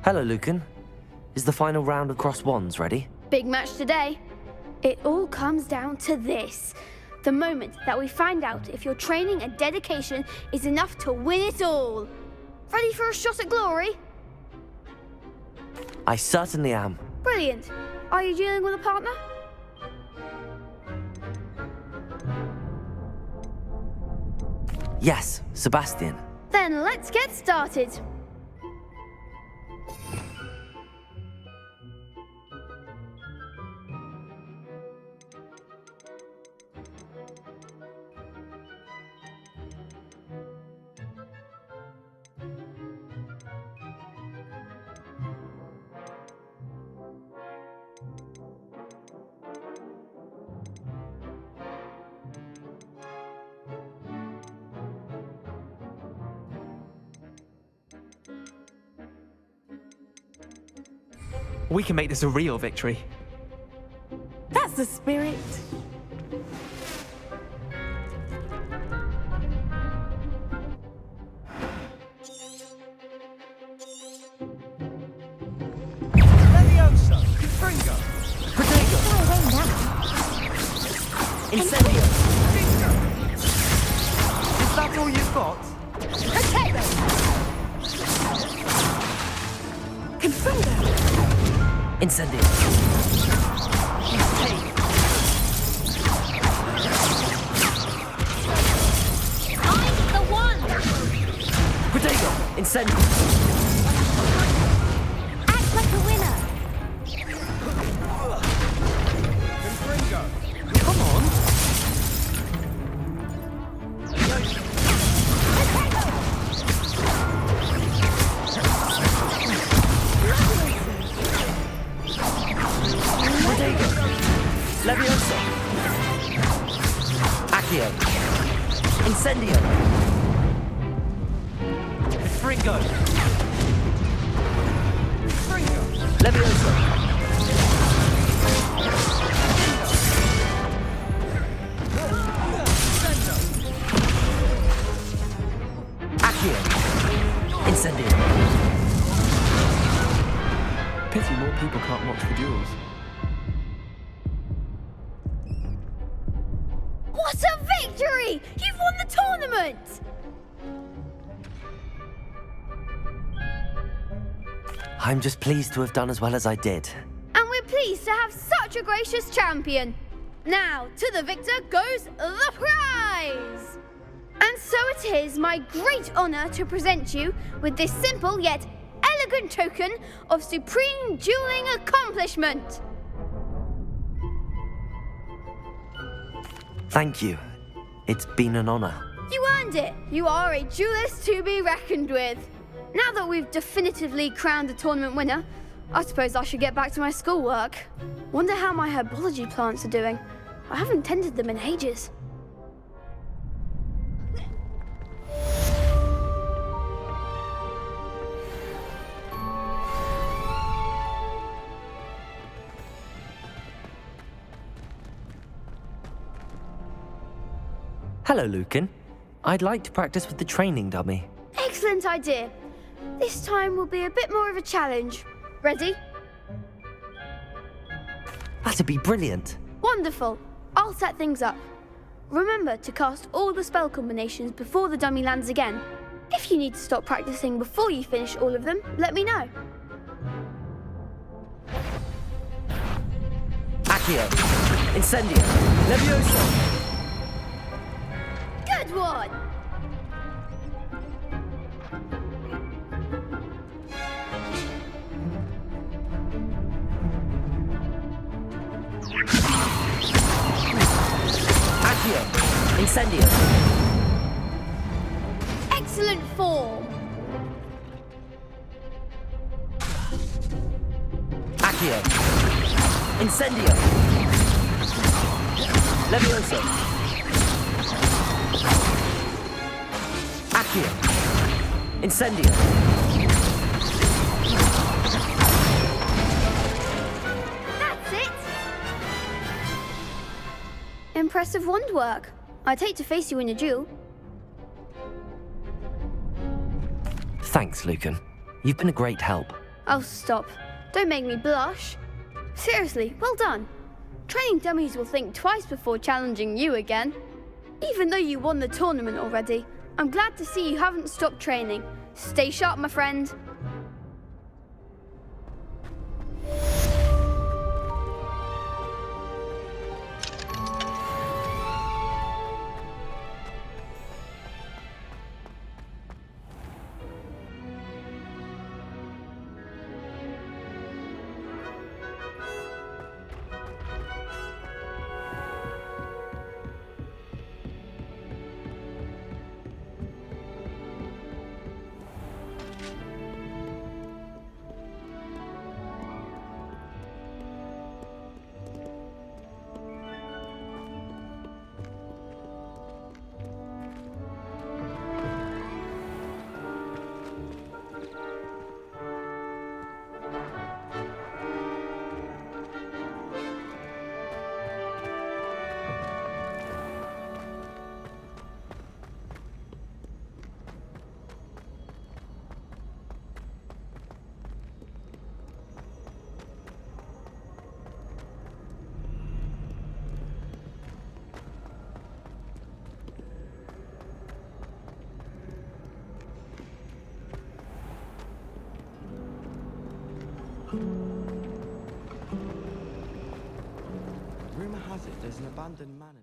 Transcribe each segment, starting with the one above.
Hello, Lucan. Is the final round of Cross Wands ready? Big match today. It all comes down to this. The moment that we find out if your training and dedication is enough to win it all. Ready for a shot at glory? I certainly am. Brilliant. Are you dealing with a partner? Yes, Sebastian. Then let's get started. We can make this a real victory. That's the spirit. Leviosa! Confringo! Protego! Far away now. Incendio! Is that all you've got? Potato! Confringo! Incendio! I'm the one! Protego! Incendio! Act like a winner! Confringo! Come on! Protego! Leviosa! Accio! Incendio! Confringo! Confringo! Leviosa! Accio! Incendio! Pity more people can't watch the duels. What a victory! You've won the tournament! I'm just pleased to have done as well as I did. And we're pleased to have such a gracious champion. Now, to the victor goes the prize! And so it is my great honor to present you with this simple yet elegant token of supreme dueling accomplishment. Thank you. It's been an honor. You earned it. You are a duelist to be reckoned with. Now that we've definitively crowned the tournament winner, I suppose I should get back to my schoolwork. Wonder how my herbology plants are doing. I haven't tended them in ages. Hello, Lucan. I'd like to practice with the training dummy. Excellent idea. This time will be a bit more of a challenge. Ready? That'd be brilliant. Wonderful. I'll set things up. Remember to cast all the spell combinations before the dummy lands again. If you need to stop practicing before you finish all of them, let me know. Accio! Incendio! Leviosa! Good one! Accio! Incendio! Excellent form! Accio! Incendio! Leviosa! Accio! Incendio! impressive wand work. I'd hate to face you in a duel. Thanks, Lucan. You've been a great help. Oh, stop. Don't make me blush. Seriously, well done. Training dummies will think twice before challenging you again. Even though you won the tournament already, I'm glad to see you haven't stopped training. Stay sharp, my friend. Rumor has it there's an abandoned manor.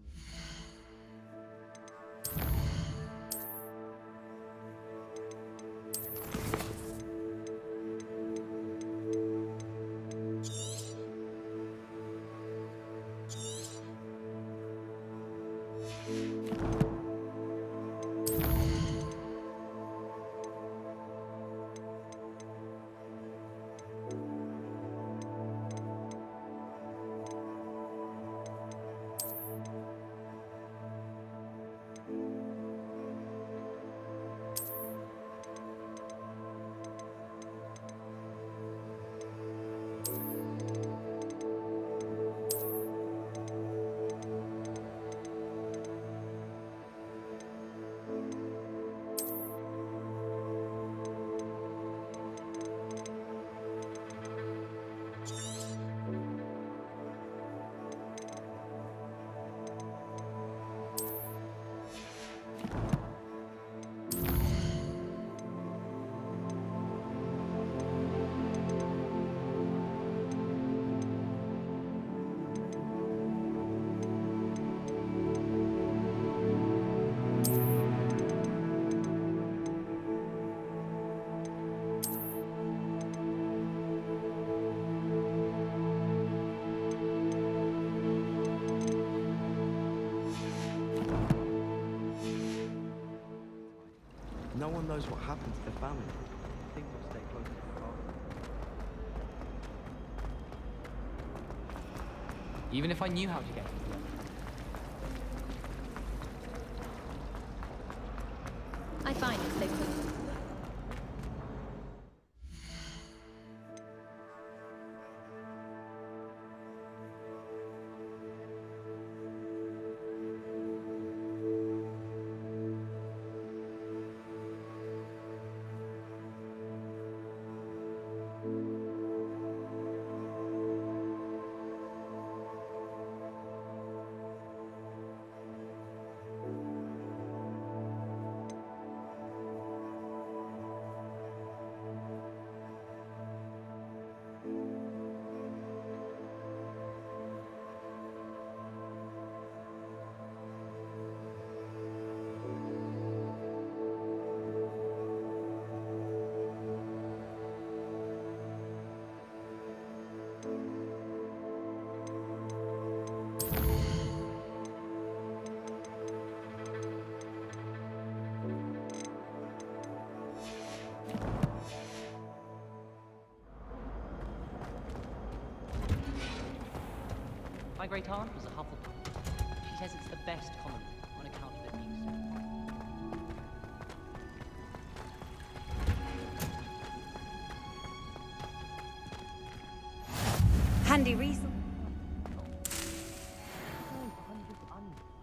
No one knows what happened to the family. I think they'll stay close to the father. Even if I knew how to get into them. I find it's they could. My great aunt was a Hufflepuff. She says it's the best common on account of it being so. Handy reason. Hundreds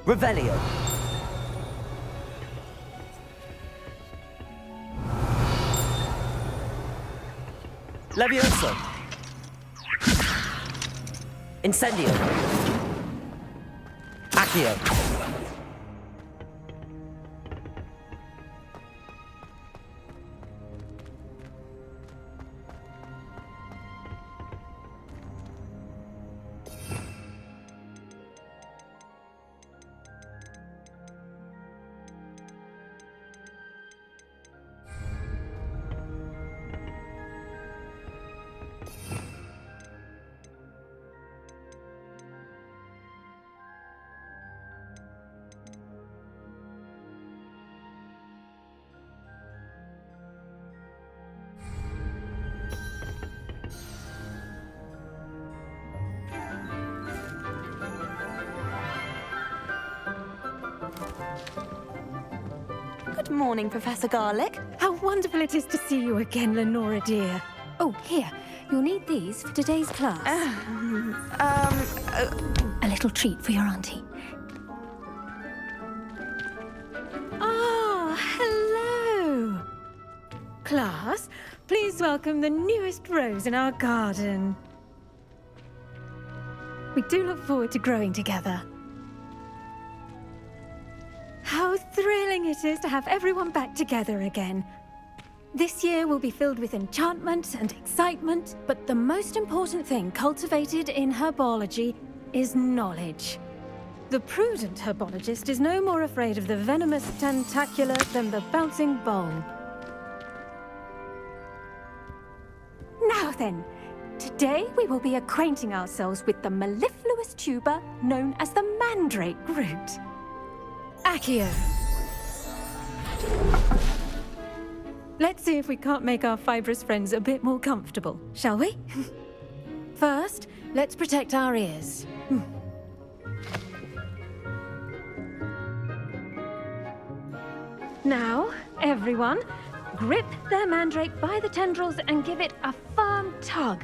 Revelio. Levioso. Incendio. Accio. Good morning, Professor Garlick. How wonderful it is to see you again, Lenora dear. Oh, here. You'll need these for today's class. A little treat for your auntie. Ah, hello. Class, please welcome the newest rose in our garden. We do look forward to growing together. How thrilling it is to have everyone back together again. This year will be filled with enchantment and excitement, but the most important thing cultivated in herbology is knowledge. The prudent herbologist is no more afraid of the venomous tentacular than the bouncing bowl. Now then, today we will be acquainting ourselves with the mellifluous tuber known as the mandrake root. Accio. Let's see if we can't make our fibrous friends a bit more comfortable, shall we? First, let's protect our ears. Now, everyone, grip their mandrake by the tendrils and give it a firm tug.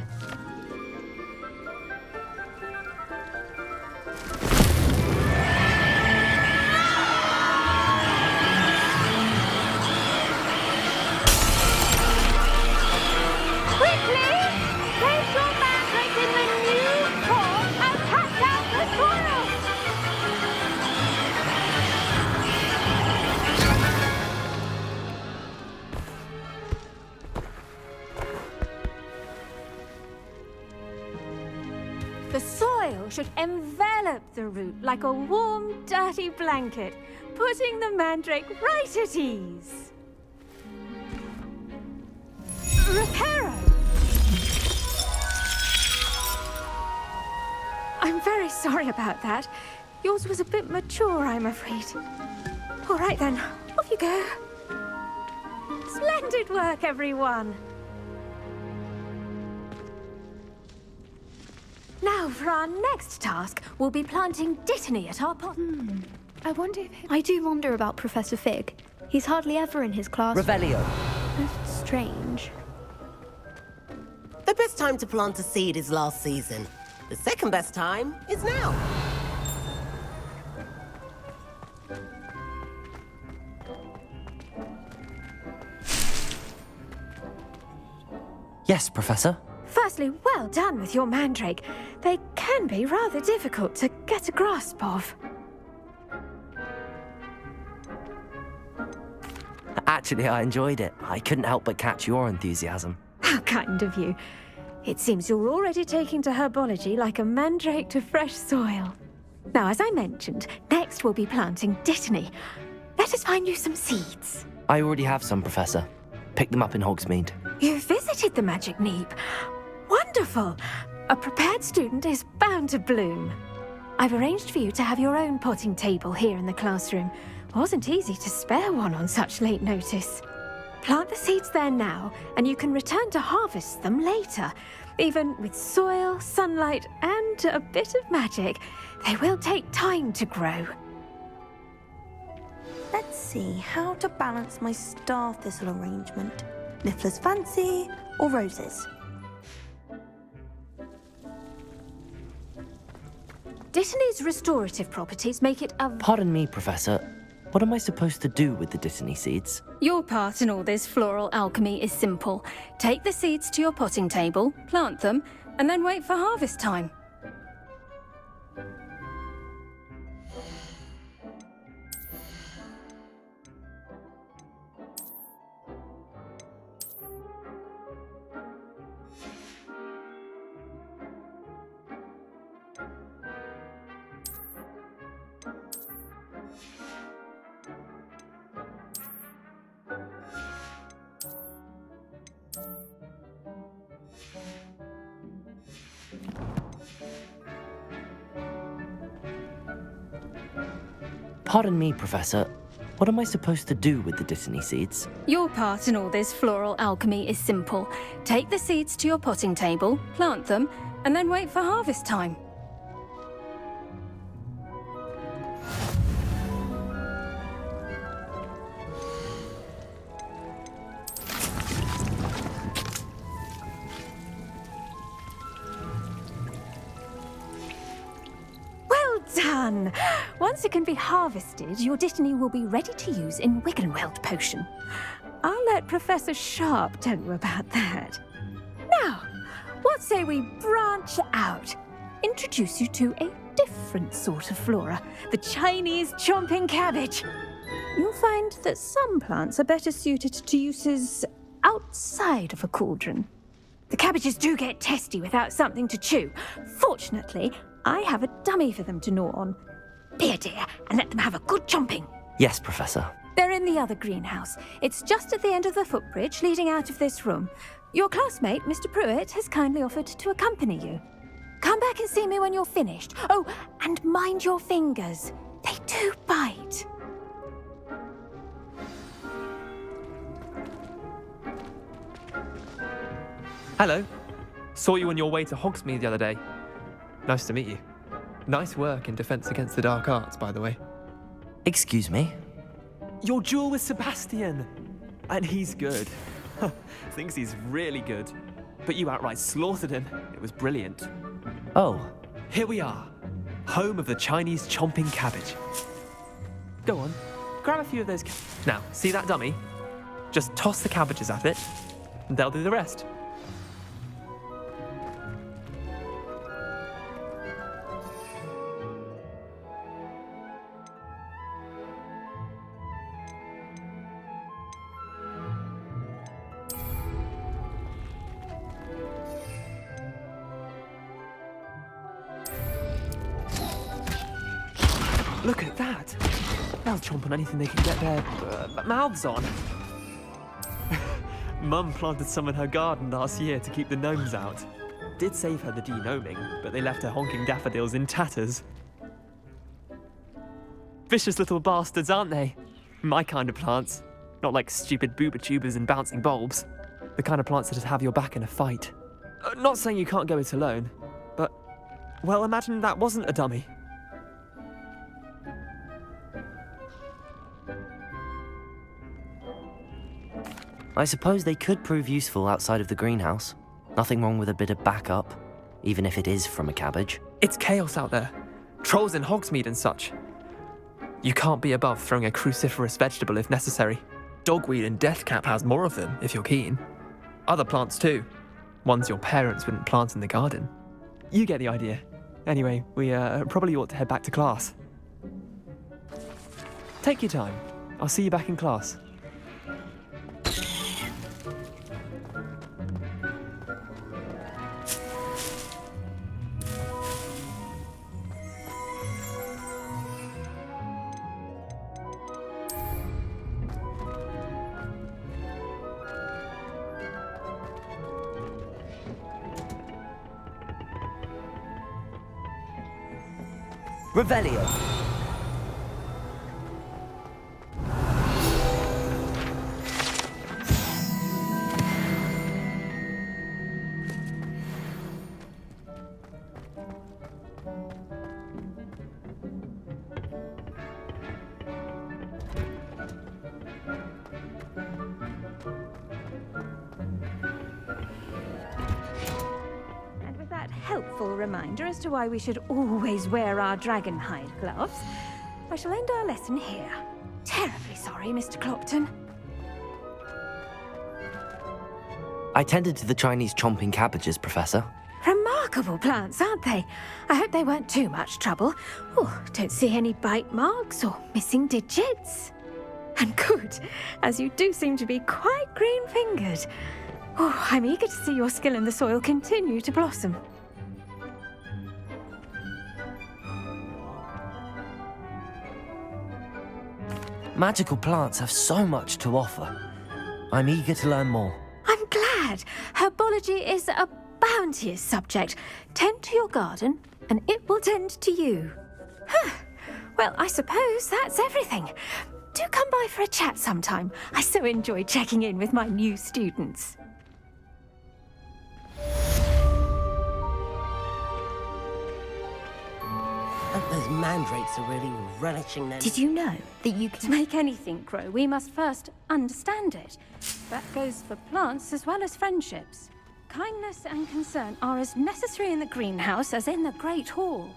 The soil should envelop the root like a warm, dirty blanket, putting the mandrake right at ease. Reparo! I'm very sorry about that. Yours was a bit mature, I'm afraid. All right then, off you go. Splendid work, everyone! Now, for our next task, we'll be planting Dittany at our pot. I wonder if... I do wonder about Professor Fig. He's hardly ever in his class. Revelio. That's strange. The best time to plant a seed is last season. The second best time is now. Yes, Professor. Firstly, well done with your mandrake. They can be rather difficult to get a grasp of. Actually, I enjoyed it. I couldn't help but catch your enthusiasm. How kind of you. It seems you're already taking to herbology like a mandrake to fresh soil. Now, as I mentioned, next we'll be planting Dittany. Let us find you some seeds. I already have some, Professor. Picked them up in Hogsmeade. You visited the Magic Neep. Wonderful! A prepared student is bound to bloom. I've arranged for you to have your own potting table here in the classroom. Wasn't easy to spare one on such late notice. Plant the seeds there now, and you can return to harvest them later. Even with soil, sunlight, and a bit of magic, they will take time to grow. Let's see how to balance my star thistle arrangement. Niffler's Fancy or roses? Dittany's restorative properties make it a... Pardon me, Professor. What am I supposed to do with the Dittany seeds? Your part in all this floral alchemy is simple. Take the seeds to your potting table, plant them, and then wait for harvest time. Pardon me, Professor. What am I supposed to do with the Dittany seeds? Your part in all this floral alchemy is simple. Take the seeds to your potting table, plant them, and then wait for harvest time. Done! Once it can be harvested, your Dittany will be ready to use in Wiggenweld potion. I'll let Professor Sharp tell you about that. Now, what say we branch out? Introduce you to a different sort of flora, the Chinese chomping cabbage. You'll find that some plants are better suited to uses outside of a cauldron. The cabbages do get testy without something to chew. Fortunately, I have a dummy for them to gnaw on. Be a dear and let them have a good chomping. Yes, Professor. They're in the other greenhouse. It's just at the end of the footbridge leading out of this room. Your classmate, Mr. Pruitt, has kindly offered to accompany you. Come back and see me when you're finished. Oh, and mind your fingers. They do bite. Hello. Saw you on your way to Hogsmeade the other day. Nice to meet you. Nice work in Defense Against the Dark Arts, by the way. Excuse me? Your duel with Sebastian! And he's good. Thinks he's really good. But you outright slaughtered him. It was brilliant. Oh. Here we are. Home of the Chinese chomping cabbage. Go on. Grab a few of those. Now, see that dummy? Just toss the cabbages at it, and they'll do the rest. Look at that! They'll chomp on anything they can get their mouths on. Mum planted some in her garden last year to keep the gnomes out. Did save her the de-gnoming, but they left her honking daffodils in tatters. Vicious little bastards, aren't they? My kind of plants. Not like stupid booba tubers and bouncing bulbs. The kind of plants that just have your back in a fight. Not saying you can't go it alone, but, well, imagine that wasn't a dummy. I suppose they could prove useful outside of the greenhouse. Nothing wrong with a bit of backup, even if it is from a cabbage. It's chaos out there. Trolls in Hogsmeade and such. You can't be above throwing a cruciferous vegetable if necessary. Dogweed and deathcap has more of them, if you're keen. Other plants too. Ones your parents wouldn't plant in the garden. You get the idea. Anyway, we probably ought to head back to class. Take your time. I'll see you back in class. Revelio. And with that helpful reminder as to why we should always wear our dragon hide gloves, I shall end our lesson here. Terribly sorry, Mr. Clopton. I tended to the Chinese chomping cabbages, Professor. Remarkable plants, aren't they? I hope they weren't too much trouble. Oh, don't see any bite marks or missing digits. And good, as you do seem to be quite green-fingered. Oh, I'm eager to see your skill in the soil continue to blossom. Magical plants have so much to offer. I'm eager to learn more. I'm glad. Herbology is a bounteous subject. Tend to your garden, and it will tend to you. Well, I suppose that's everything. Do come by for a chat sometime. I so enjoy checking in with my new students. Those mandrakes are really relishing them. Did you know that you can make anything grow? We must first understand it. That goes for plants as well as friendships. Kindness and concern are as necessary in the greenhouse as in the Great Hall.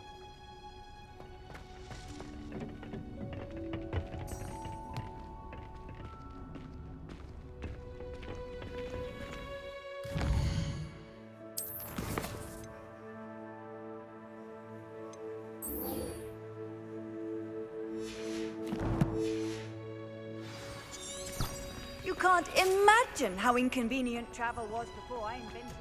You can't imagine how inconvenient travel was before I invented it.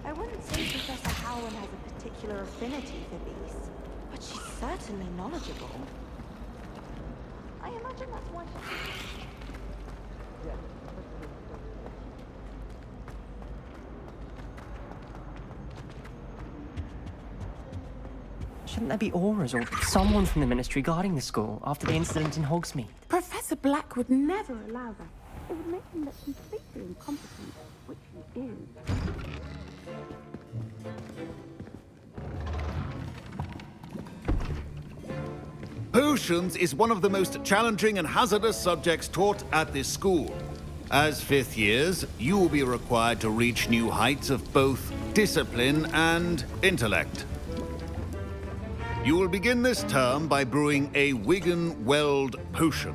I wouldn't say Professor Howland has a particular affinity for beasts, but she's certainly knowledgeable. I imagine that's why she... Shouldn't there be auras or someone from the Ministry guarding the school after the incident in Hogsmeade? Professor Black would never allow that. It would make him look completely incompetent, which he is. Potions is one of the most challenging and hazardous subjects taught at this school. As fifth years, you will be required to reach new heights of both discipline and intellect. You will begin this term by brewing a Wiggenweld potion.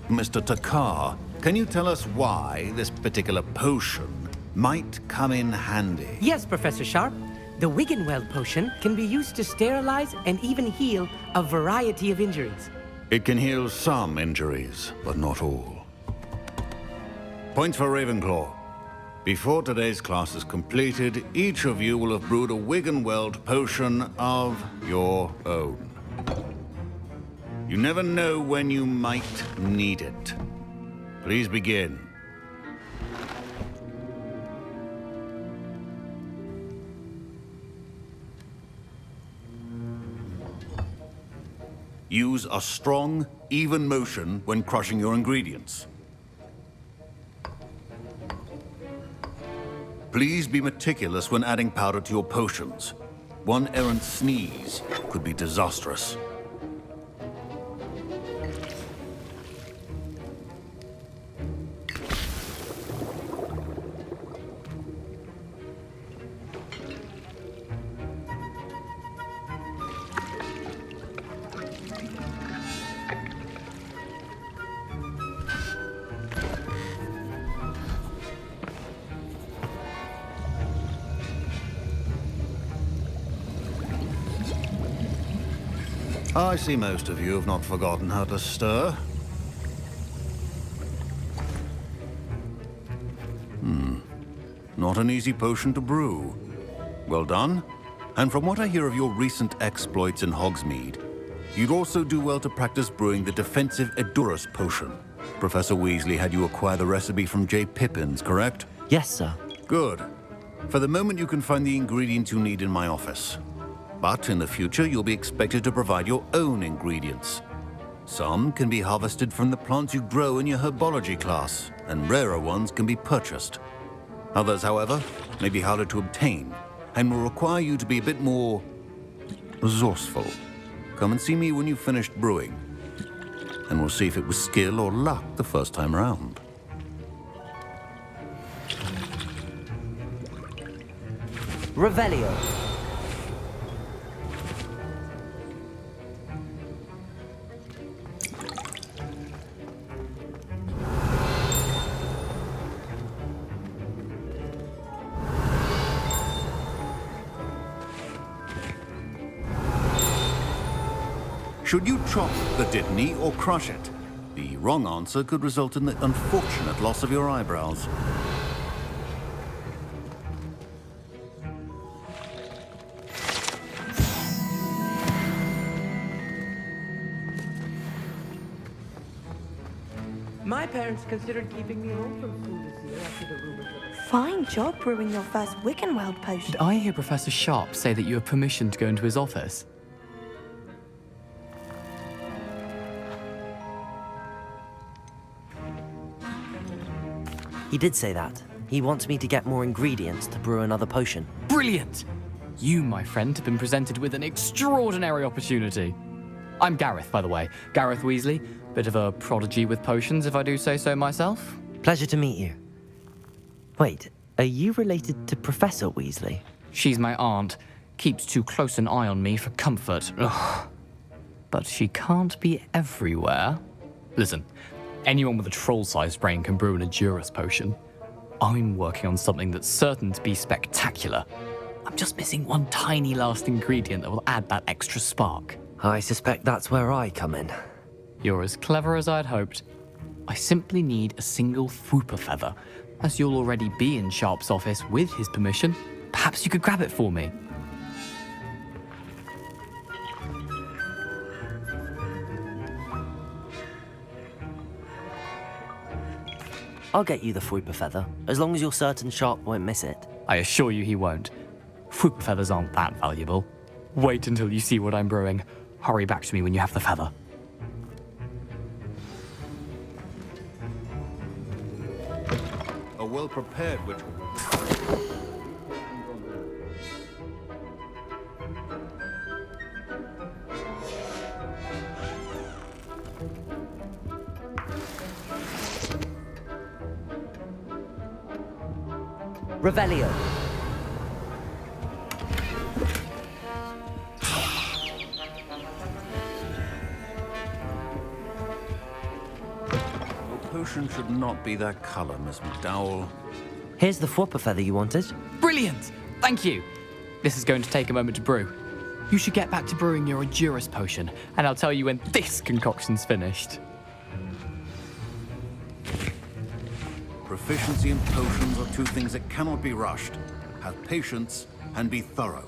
Mr. Takar, can you tell us why this particular potion might come in handy? Yes, Professor Sharp. The Wiggenweld potion can be used to sterilize and even heal a variety of injuries. It can heal some injuries, but not all. Points for Ravenclaw. Before today's class is completed, each of you will have brewed a Wiggenweld potion of your own. You never know when you might need it. Please begin. Use a strong, even motion when crushing your ingredients. Please be meticulous when adding powder to your potions. One errant sneeze could be disastrous. I see most of you have not forgotten how to stir. Not an easy potion to brew. Well done. And from what I hear of your recent exploits in Hogsmeade, you'd also do well to practice brewing the defensive Edurus potion. Professor Weasley had you acquire the recipe from J. Pippins, correct? Yes, sir. Good. For the moment, you can find the ingredients you need in my office. But in the future, you'll be expected to provide your own ingredients. Some can be harvested from the plants you grow in your herbology class, and rarer ones can be purchased. Others, however, may be harder to obtain, and will require you to be a bit more resourceful. Come and see me when you've finished brewing. And we'll see if it was skill or luck the first time round. Revelio. Should you chop the Dittany or crush it? The wrong answer could result in the unfortunate loss of your eyebrows. My parents considered keeping me home from school this year after the rumors of... Fine job brewing your first Wiccanweld potion. Did I hear Professor Sharp say that you have permission to go into his office? He did say that. He wants me to get more ingredients to brew another potion. Brilliant! You, my friend, have been presented with an extraordinary opportunity. I'm Gareth, by the way. Gareth Weasley. Bit of a prodigy with potions, if I do say so myself. Pleasure to meet you. Wait, are you related to Professor Weasley? She's my aunt. Keeps too close an eye on me for comfort. Ugh. But she can't be everywhere. Listen, anyone with a troll-sized brain can brew an Edurus potion. I'm working on something that's certain to be spectacular. I'm just missing one tiny last ingredient that will add that extra spark. I suspect that's where I come in. You're as clever as I'd hoped. I simply need a single Fwooper feather. As you'll already be in Sharp's office with his permission, perhaps you could grab it for me. I'll get you the Fwooper feather, as long as you're certain Sharp won't miss it. I assure you he won't. Fwooper feathers aren't that valuable. Wait until you see what I'm brewing. Hurry back to me when you have the feather. A well-prepared witch... Revelio. Potion should not be that color, Miss McDowell. Here's the Fwooper feather you wanted. Brilliant! Thank you! This is going to take a moment to brew. You should get back to brewing your Edurus potion, and I'll tell you when this concoction's finished. Proficiency and potions are two things that cannot be rushed. Have patience and be thorough.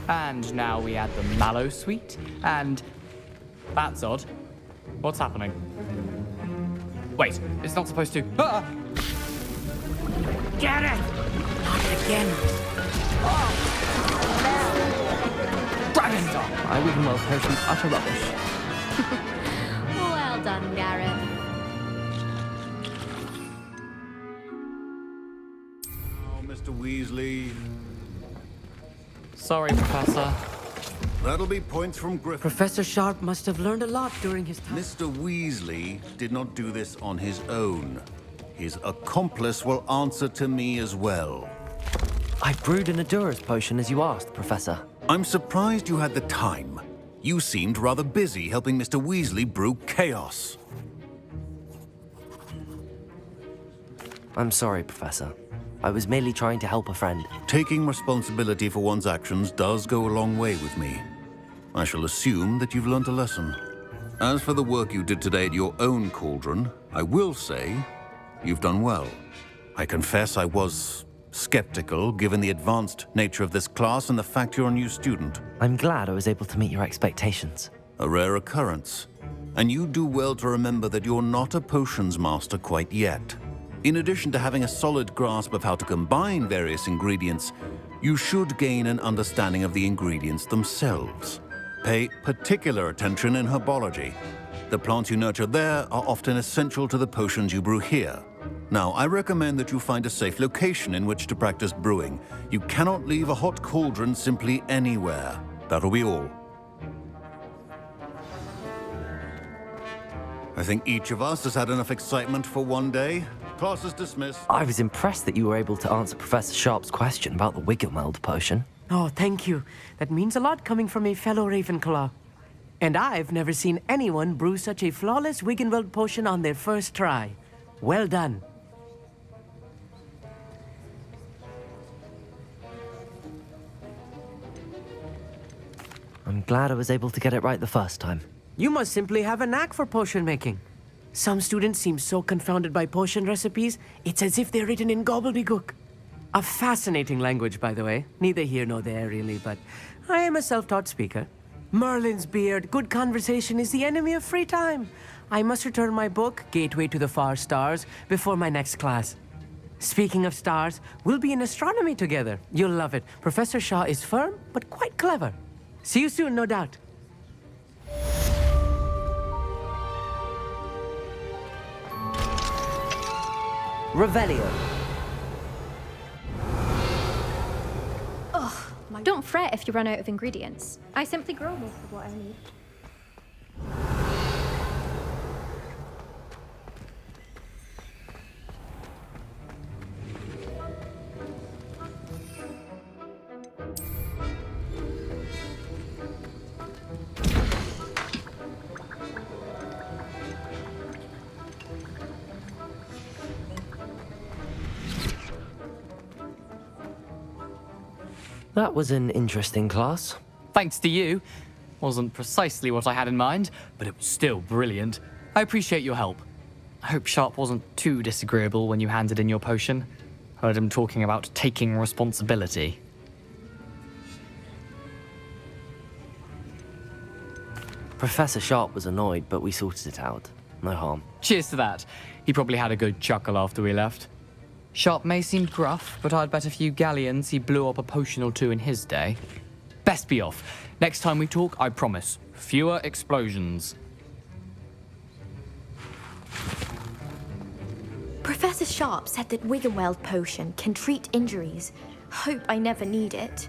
And now we add the mallow sweet, and... That's odd. What's happening? Wait, it's not supposed to... Ah! Get it! Not again. Dragon's Dog! My Wiggenweld potion's utter rubbish. Well done, Gareth. Oh, Mr. Weasley. Sorry, Professor. That'll be points from Griffin. Professor Sharp must have learned a lot during his time. Mr. Weasley did not do this on his own. His accomplice will answer to me as well. I brewed an Adura's potion as you asked, Professor. I'm surprised you had the time. You seemed rather busy helping Mr. Weasley brew chaos. I'm sorry, Professor. I was merely trying to help a friend. Taking responsibility for one's actions does go a long way with me. I shall assume that you've learnt a lesson. As for the work you did today at your own cauldron, I will say you've done well. I confess I was skeptical, given the advanced nature of this class and the fact you're a new student. I'm glad I was able to meet your expectations. A rare occurrence. And you do well to remember that you're not a potions master quite yet. In addition to having a solid grasp of how to combine various ingredients, you should gain an understanding of the ingredients themselves. Pay particular attention in herbology. The plants you nurture there are often essential to the potions you brew here. Now, I recommend that you find a safe location in which to practice brewing. You cannot leave a hot cauldron simply anywhere. That'll be all. I think each of us has had enough excitement for one day. Class is dismissed. I was impressed that you were able to answer Professor Sharp's question about the Wiggenweld potion. Oh, thank you. That means a lot coming from a fellow Ravenclaw. And I've never seen anyone brew such a flawless Wiggenweld potion on their first try. Well done. I'm glad I was able to get it right the first time. You must simply have a knack for potion making. Some students seem so confounded by potion recipes, it's as if they're written in gobbledygook. A fascinating language, by the way. Neither here nor there, really, but I am a self-taught speaker. Merlin's beard, good conversation is the enemy of free time. I must return my book, Gateway to the Far Stars, before my next class. Speaking of stars, we'll be in astronomy together. You'll love it. Professor Shaw is firm, but quite clever. See you soon, no doubt. Revelio. Don't fret if you run out of ingredients. I simply grow most of what I need. That was an interesting class. Thanks to you. Wasn't precisely what I had in mind, but it was still brilliant. I appreciate your help. I hope Sharp wasn't too disagreeable when you handed in your potion. Heard him talking about taking responsibility. Professor Sharp was annoyed, but we sorted it out. No harm. Cheers to that. He probably had a good chuckle after we left. Sharp may seem gruff, but I'd bet a few galleons he blew up a potion or two in his day. Best be off. Next time we talk, I promise, fewer explosions. Professor Sharp said that Wiggenweld potion can treat injuries. Hope I never need it.